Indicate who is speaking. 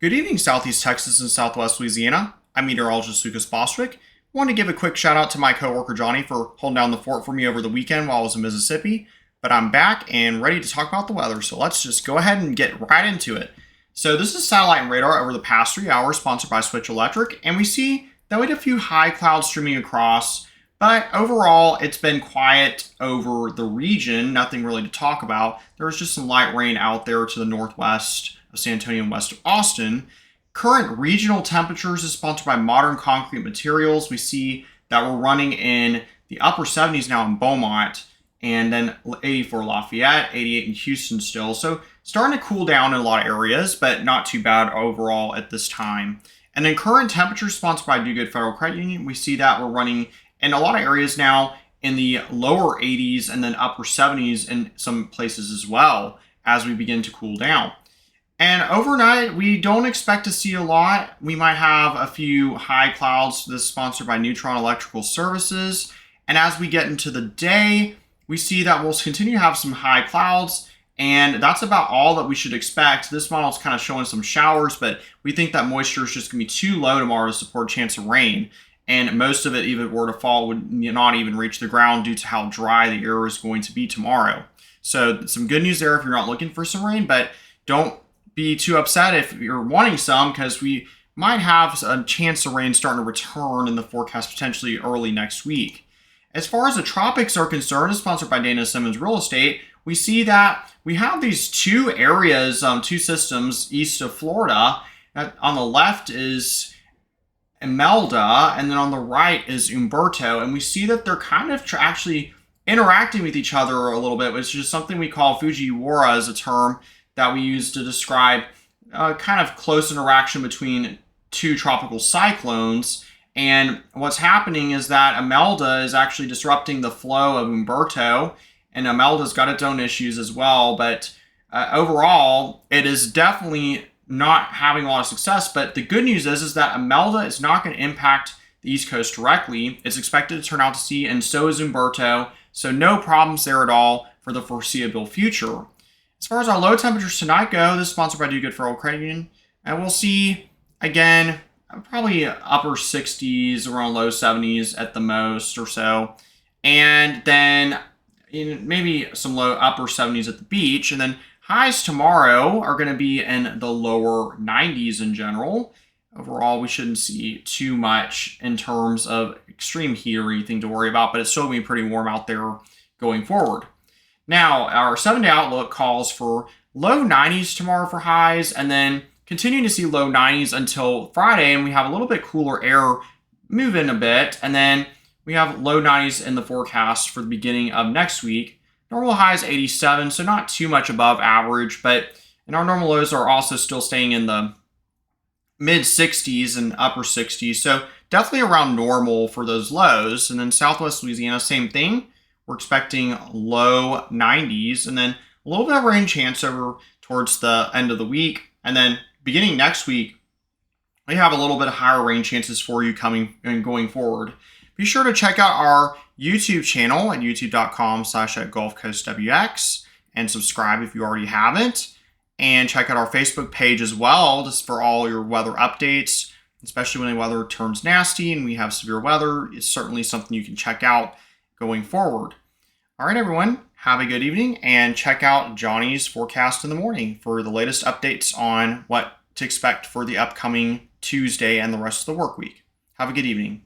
Speaker 1: Good evening, Southeast Texas and Southwest Louisiana. I'm Meteorologist Bostwick. Want to give a quick shout out to my coworker Johnny for holding down the fort for me over the weekend while I was in Mississippi. But I'm back and ready to talk about the weather, so let's just go ahead and get right into it. So this is satellite and radar over the past 3 hours, sponsored by Switch Electric, and we see that we had a few high clouds streaming across, but overall it's been quiet over the region, nothing really to talk about. There was just some light rain out there to the northwest of San Antonio and west of Austin. Current regional temperatures is sponsored by Modern Concrete Materials. We see that we're running in the upper 70s now in Beaumont, and then 84 Lafayette, 88 in Houston still. So starting to cool down in a lot of areas, but not too bad overall at this time. And then current temperatures sponsored by Do Good Federal Credit Union. We see that we're running in a lot of areas now in the lower 80s and then upper 70s in some places as well as we begin to cool down. And overnight, we don't expect to see a lot. We might have a few high clouds. This is sponsored by Neutron Electrical Services. And as we get into the day, we see that we'll continue to have some high clouds. And that's about all that we should expect. This model is kind of showing some showers, but we think that moisture is just going to be too low tomorrow to support a chance of rain. And most of it, even if it were to fall, would not even reach the ground due to how dry the air is going to be tomorrow. So some good news there if you're not looking for some rain, but don't be too upset if you're wanting some, because we might have a chance of rain starting to return in the forecast potentially early next week. As far as the tropics are concerned, it's sponsored by Dana Simmons Real Estate. We see that we have these two areas, two systems east of Florida. On the left is Imelda, and then on the right is Umberto. And we see that they're kind of actually interacting with each other a little bit, which is something we call Fujiwara as a term that we use to describe kind of close interaction between two tropical cyclones. And what's happening is that Imelda is actually disrupting the flow of Umberto, and Imelda's got its own issues as well. But overall, it is definitely not having a lot of success. But the good news is that Imelda is not going to impact the East Coast directly. It's expected to turn out to sea, and so is Umberto. So no problems there at all for the foreseeable future. As far as our low temperatures tonight go, this is sponsored by Do Good Federal Credit Union. And we'll see, again, probably upper 60s, around low 70s at the most or so. And then maybe some low upper 70s at the beach. And then highs tomorrow are going to be in the lower 90s in general. Overall, we shouldn't see too much in terms of extreme heat or anything to worry about, but it's still going to be pretty warm out there going forward. Now, our 7-day outlook calls for low 90s tomorrow for highs, and then continuing to see low 90s until Friday, and we have a little bit cooler air move in a bit, and then we have low 90s in the forecast for the beginning of next week. Normal highs 87, so not too much above average, and our normal lows are also still staying in the mid 60s and upper 60s, so definitely around normal for those lows. And then Southwest Louisiana, same thing. We're expecting low 90s, and then a little bit of rain chance over towards the end of the week. And then beginning next week, we have a little bit of higher rain chances for you coming and going forward. Be sure to check out our YouTube channel at youtube.com/@GulfCoastWX and subscribe if you already haven't. And check out our Facebook page as well, just for all your weather updates, especially when the weather turns nasty and we have severe weather. It's certainly something you can check out going forward. All right, everyone, have a good evening, and check out Johnny's forecast in the morning for the latest updates on what to expect for the upcoming Tuesday and the rest of the work week. Have a good evening.